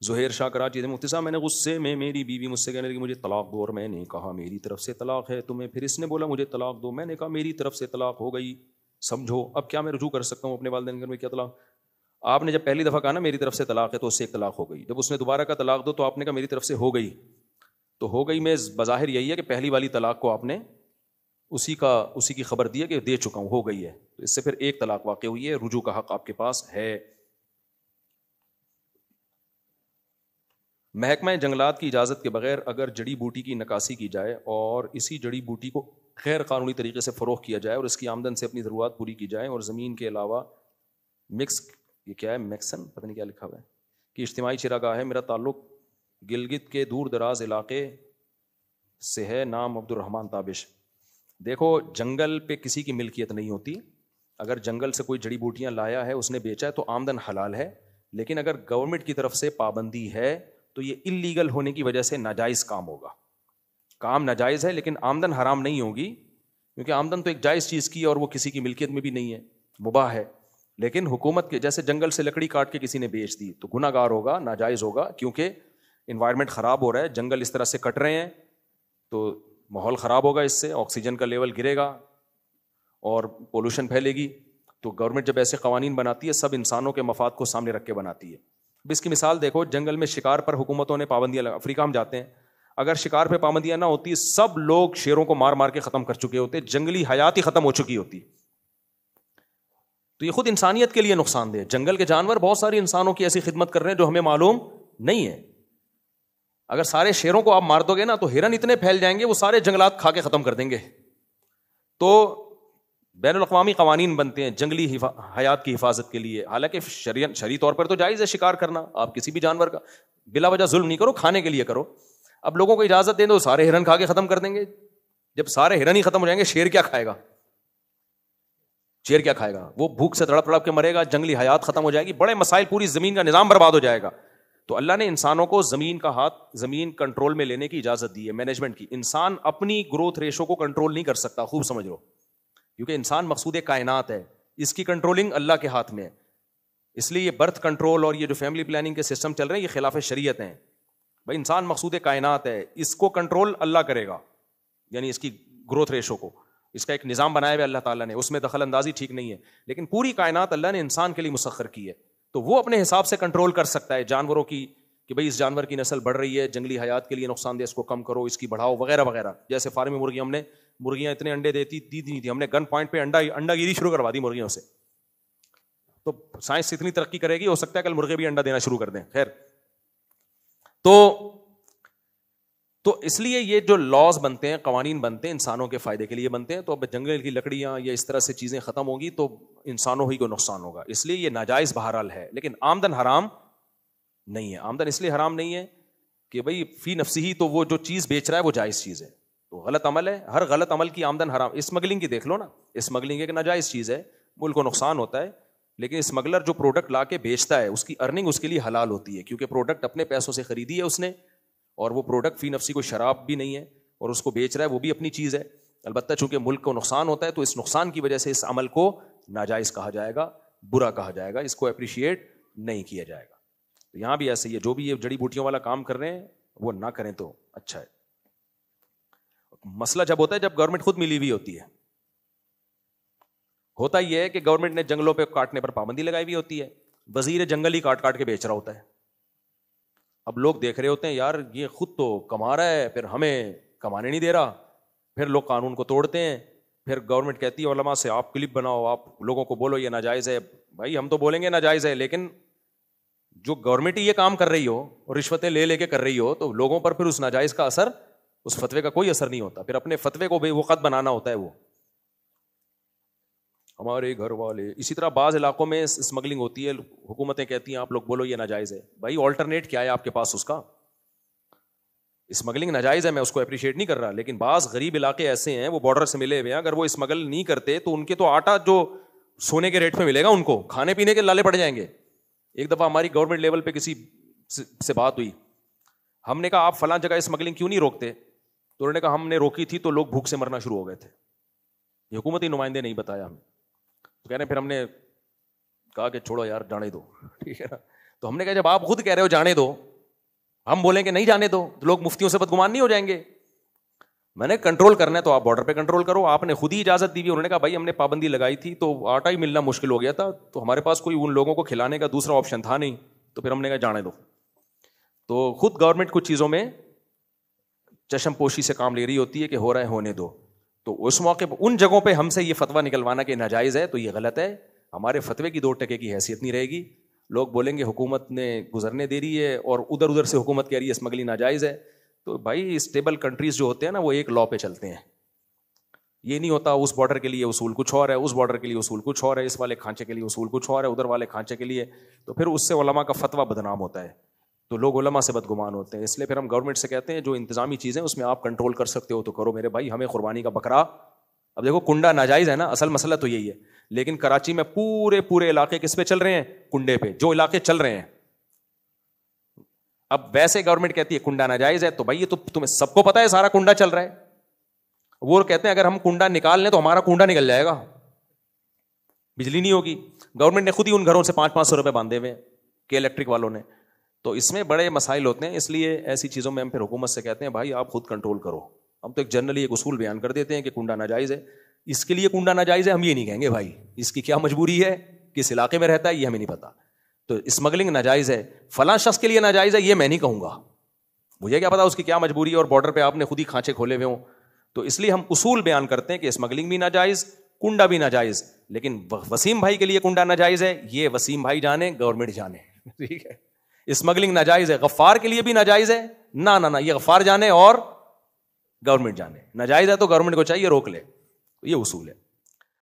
زہیر شاہ کراچی سے، مفتی صاحب میں نے غصے میں میری بیوی مجھ سے کہنے لگی مجھے طلاق دو، اور میں نے کہا میری طرف سے طلاق ہے تمہیں، پھر اس نے بولا مجھے طلاق دو، میں نے کہا میری طرف سے طلاق ہو گئی، سمجھو اب کیا میں رجوع کر سکتا ہوں اپنے والدین کے گھر میں، کیا طلاق؟ آپ نے جب پہلی دفعہ کہا نا میری طرف سے طلاق ہے تو اس سے ایک طلاق ہو گئی، جب اس نے دوبارہ کہا طلاق دو تو آپ نے کہا میری طرف سے ہو گئی، تو ہو گئی میں بظاہر یہی ہے کہ پہلی والی طلاق کو آپ نے اسی کی خبر دی ہے کہ دے چکا ہوں، ہو گئی ہے، تو اس سے پھر ایک طلاق واقع ہوئی ہے، رجوع کا حق آپ کے پاس ہے۔ محکمہ جنگلات کی اجازت کے بغیر اگر جڑی بوٹی کی نکاسی کی جائے اور اسی جڑی بوٹی کو غیر قانونی طریقے سے فروخت کیا جائے اور اس کی آمدن سے اپنی ضروریات پوری کی جائیں اور زمین کے علاوہ مکس، یہ کیا ہے میکسن پتہ نہیں کیا لکھا ہوا ہے، کہ اجتماعی چراگاہ ہے، میرا تعلق گلگت کے دور دراز علاقے سے ہے، نام عبد الرحمن تابش۔ دیکھو جنگل پہ کسی کی ملکیت نہیں ہوتی، اگر جنگل سے کوئی جڑی بوٹیاں لایا ہے اس نے بیچا ہے تو آمدن حلال ہے، لیکن اگر گورنمنٹ کی طرف سے پابندی ہے تو یہ انلیگل ہونے کی وجہ سے ناجائز کام ہوگا، کام ناجائز ہے لیکن آمدن حرام نہیں ہوگی، کیونکہ آمدن تو ایک جائز چیز کی ہے اور وہ کسی کی ملکیت میں بھی نہیں ہے، مباح ہے، لیکن حکومت کے جیسے جنگل سے لکڑی کاٹ کے کسی نے بیچ دی تو گناہ گار ہوگا، ناجائز ہوگا، کیونکہ انوائرمنٹ خراب ہو رہا ہے، جنگل اس طرح سے کٹ رہے ہیں تو ماحول خراب ہوگا، اس سے آکسیجن کا لیول گرے گا اور پولوشن پھیلے گی، تو گورنمنٹ جب ایسے قوانین بناتی ہے سب انسانوں کے مفاد کو سامنے رکھ کے بناتی ہے۔ اب اس کی مثال دیکھو، جنگل میں شکار پر حکومتوں نے پابندیاں لگا، افریقہ ہم جاتے ہیں، اگر شکار پہ پابندیاں نہ ہوتی سب لوگ شیروں کو مار مار کے ختم کر چکے ہوتے، جنگلی حیات ہی ختم ہو چکی ہوتی، تو یہ خود انسانیت کے لیے نقصان دہ ہے۔ جنگل کے جانور بہت ساری انسانوں کی ایسی خدمت کر رہے ہیں جو ہمیں معلوم نہیں ہے، اگر سارے شیروں کو آپ مار دو گے نا تو ہرن اتنے پھیل جائیں گے وہ سارے جنگلات کھا کے ختم کر دیں گے، تو بین الاقوامی قوانین بنتے ہیں جنگلی حیات کی حفاظت کے لیے، حالانکہ شرعی طور پر تو جائز ہے شکار کرنا، آپ کسی بھی جانور کا بلا وجہ ظلم نہیں کرو، کھانے کے لیے کرو، اب لوگوں کو اجازت دیں تو سارے ہرن کھا کے ختم کر دیں گے، جب سارے ہرن ہی ختم ہو جائیں گے شیر کیا کھائے گا؟ شیر کیا کھائے گا؟ وہ بھوک سے تڑپ تڑپ کے مرے گا، جنگلی حیات ختم ہو جائے گی، بڑے مسائل، پوری زمین کا نظام برباد ہو جائے گا۔ تو اللہ نے انسانوں کو زمین کا ہاتھ، زمین کنٹرول میں لینے کی اجازت دی ہے، مینجمنٹ کی۔ انسان اپنی گروتھ ریشو کو کنٹرول نہیں کر سکتا، خوب سمجھ لو، کیونکہ انسان مقصود کائنات ہے، اس کی کنٹرولنگ اللہ کے ہاتھ میں ہے، اس لیے یہ برتھ کنٹرول اور یہ جو فیملی پلاننگ کے سسٹم چل رہے ہیں یہ خلاف شریعت ہیں۔ بھائی انسان مقصود کائنات ہے، اس کو کنٹرول اللہ کرے گا، یعنی اس کی گروتھ ریشو کو، اس کا ایک نظام بنایا ہوا اللہ تعالیٰ نے، اس میں دخل اندازی ٹھیک نہیں ہے، لیکن پوری کائنات اللہ نے انسان کے لیے مسخر کی ہے، تو وہ اپنے حساب سے کنٹرول کر سکتا ہے جانوروں کی، کہ بھائی اس جانور کی نسل بڑھ رہی ہے، جنگلی حیات کے لیے نقصان دہ، اس کو کم کرو، اس کی بڑھاؤ وغیرہ وغیرہ۔ جیسے فارمی مرغی، ہم نے مرغیاں اتنے انڈے دی نہیں تھی، ہم نے گن پوائنٹ پہ انڈا گیری شروع کروا دی مرغیوں سے، تو سائنس اتنی ترقی کرے گی، ہو سکتا ہے کل مرغے بھی انڈا دینا شروع کر دیں۔ خیر، تو اس لیے یہ جو لاز بنتے ہیں، قوانین بنتے ہیں، انسانوں کے فائدے کے لیے بنتے ہیں، تو اب جنگل کی لکڑیاں یا اس طرح سے چیزیں ختم ہوگی تو انسانوں ہی کو نقصان ہوگا، اس لیے یہ ناجائز بہرحال ہے، لیکن آمدن حرام نہیں ہے۔ آمدن اس لیے حرام نہیں ہے کہ بھئی فی نفسی ہی تو وہ جو چیز بیچ رہا ہے وہ جائز چیز ہے، تو غلط عمل ہے، ہر غلط عمل کی آمدن حرام۔ اسمگلنگ کی دیکھ لو نا، اسمگلنگ ایک ناجائز چیز ہے، ملک کو نقصان ہوتا ہے، لیکن اسمگلر جو پروڈکٹ لا کے بیچتا ہے اس کی ارننگ اس کے لیے حلال ہوتی ہے، کیونکہ پروڈکٹ اپنے پیسوں سے خریدی ہے اس نے، اور وہ پروڈکٹ فی نفسی کو شراب بھی نہیں ہے، اور اس کو بیچ رہا ہے وہ بھی اپنی چیز ہے، البتہ چونکہ ملک کو نقصان ہوتا ہے تو اس نقصان کی وجہ سے اس عمل کو ناجائز کہا جائے گا، برا کہا جائے گا، اس کو اپریشیٹ نہیں کیا جائے گا۔ تو یہاں بھی ایسے ہی ہے، جو بھی یہ جڑی بوٹیوں والا کام کر رہے ہیں وہ نہ کریں تو اچھا ہے۔ مسئلہ جب ہوتا ہے جب گورنمنٹ خود ملی ہوئی ہوتی ہے، ہوتا یہ ہے کہ گورنمنٹ نے جنگلوں پہ کاٹنے پر پابندی لگائی ہوئی ہوتی ہے، وزیر جنگل ہی کاٹ کاٹ کے بیچ رہا ہوتا ہے، اب لوگ دیکھ رہے ہوتے ہیں یار یہ خود تو کما رہا ہے پھر ہمیں کمانے نہیں دے رہا، پھر لوگ قانون کو توڑتے ہیں، پھر گورنمنٹ کہتی ہے علماء سے آپ کلپ بناؤ، آپ لوگوں کو بولو یہ ناجائز ہے۔ بھائی ہم تو بولیں گے ناجائز ہے، لیکن جو گورنمنٹ ہی یہ کام کر رہی ہو اور رشوتیں لے لے کے کر رہی ہو تو لوگوں پر پھر اس ناجائز کا اثر، اس فتوے کا کوئی اثر نہیں ہوتا، پھر اپنے فتوے کو بھی وقت بنانا ہوتا ہے وہ ہمارے گھر والے۔ اسی طرح بعض علاقوں میں اسمگلنگ ہوتی ہے، حکومتیں کہتی ہیں آپ لوگ بولو یہ ناجائز ہے، بھائی آلٹرنیٹ کیا ہے آپ کے پاس اس کا؟ اسمگلنگ ناجائز ہے، میں اس کو اپریشیٹ نہیں کر رہا، لیکن بعض غریب علاقے ایسے ہیں وہ بارڈر سے ملے ہوئے ہیں، اگر وہ اسمگل نہیں کرتے تو ان کے تو آٹا جو سونے کے ریٹ پہ ملے گا ان کو، کھانے پینے کے لالے پڑ جائیں گے۔ ایک دفعہ ہماری گورنمنٹ لیول پہ کسی سے بات ہوئی، ہم نے کہا آپ فلاں جگہ اسمگلنگ کیوں نہیں روکتے، تو انہوں نے کہا ہم نے روکی تھی تو لوگ بھوک سے مرنا شروع ہو گئے تھے، یہ حکومتی نمائندے نہیں بتایا ہمیں، تو کہہ رہے پھر ہم نے کہا کہ چھوڑو یار جانے دو، ٹھیک ہے نا، تو ہم نے کہا جب آپ خود کہہ رہے ہو جانے دو ہم بولیں کہ نہیں جانے دو تو لوگ مفتیوں سے بدگمان نہیں ہو جائیں گے. میں نے کنٹرول کرنا ہے تو آپ بارڈر پہ کنٹرول کرو. آپ نے خود ہی اجازت دی ہوئی. انہوں نے کہا بھائی ہم نے پابندی لگائی تھی تو آٹا ہی ملنا مشکل ہو گیا تھا, تو ہمارے پاس کوئی ان لوگوں کو کھلانے کا دوسرا آپشن تھا نہیں, تو پھر ہم نے کہا جانے دو. تو خود گورنمنٹ کچھ چیزوں میں چشم پوشی سے کام لے رہی ہوتی ہے کہ ہو رہا ہے ہونے دو. تو اس موقع پہ ان جگہوں پہ ہم سے یہ فتویٰ نکلوانا کہ ناجائز ہے تو یہ غلط ہے. ہمارے فتوے کی 2% کی حیثیت نہیں رہے گی. لوگ بولیں گے حکومت نے گزرنے دے رہی ہے اور ادھر سے حکومت کہہ رہی ہے اسمگلنگ ناجائز ہے. تو بھائی اسٹیبل کنٹریز جو ہوتے ہیں نا وہ ایک لا پہ چلتے ہیں. یہ نہیں ہوتا اس بارڈر کے لیے اصول کچھ اور ہے, اس بارڈر کے لیے اصول کچھ اور ہے, اس والے کھانچے کے لیے اصول کچھ اور ہے, ادھر والے کھانچے کے لیے. تو پھر اس سے علماء کا فتویٰ بدنام ہوتا ہے, تو لوگ علماء سے بدگمان ہوتے ہیں. اس لیے پھر ہم گورنمنٹ سے کہتے ہیں جو انتظامی چیزیں اس میں آپ کنٹرول کر سکتے ہو تو کرو میرے بھائی. ہمیں قربانی کا بکرا, اب دیکھو کنڈا ناجائز ہے نا, اصل مسئلہ تو یہی ہے. لیکن کراچی میں پورے علاقے کس پہ چل رہے ہیں؟ کنڈے پہ. جو علاقے چل رہے ہیں, اب ویسے گورنمنٹ کہتی ہے کنڈا ناجائز ہے, تو بھائی یہ تو تمہیں سب کو پتا ہے سارا کنڈا چل رہا ہے. وہ کہتے ہیں اگر ہم کنڈا نکال لیں تو ہمارا کنڈا نکل جائے گا, بجلی نہیں ہوگی. گورنمنٹ نے خود ہی ان گھروں سے 500-500 روپے باندھے ہوئے کہ الیکٹرک والوں نے. تو اس میں بڑے مسائل ہوتے ہیں. اس لیے ایسی چیزوں میں ہم پھر حکومت سے کہتے ہیں بھائی آپ خود کنٹرول کرو. ہم تو ایک جنرلی ایک اصول بیان کر دیتے ہیں کہ کنڈا ناجائز ہے, اس کے لیے کنڈا ناجائز ہے ہم یہ نہیں کہیں گے بھائی اس کی کیا مجبوری ہے, کس علاقے میں رہتا ہے یہ ہمیں نہیں پتا. تو اسمگلنگ ناجائز ہے, فلاں شخص کے لیے ناجائز ہے یہ میں نہیں کہوں گا, مجھے کیا پتا اس کی کیا مجبوری ہے اور بارڈر پہ آپ نے خود ہی کھانچے کھولے ہوئے ہوں. تو اس لیے ہم اصول بیان کرتے ہیں کہ اسمگلنگ بھی ناجائز, کنڈا بھی ناجائز. لیکن وسیم بھائی کے لیے کنڈا ناجائز ہے, یہ وسیم بھائی جانے, گورنمنٹ جانے, ٹھیک ہے. اسمگلنگ ناجائز ہے, غفار کے لیے بھی ناجائز ہے, نہ یہ غفار جانے اور گورنمنٹ جانے. ناجائز ہے تو گورنمنٹ کو چاہیے روک لے, یہ اصول ہے.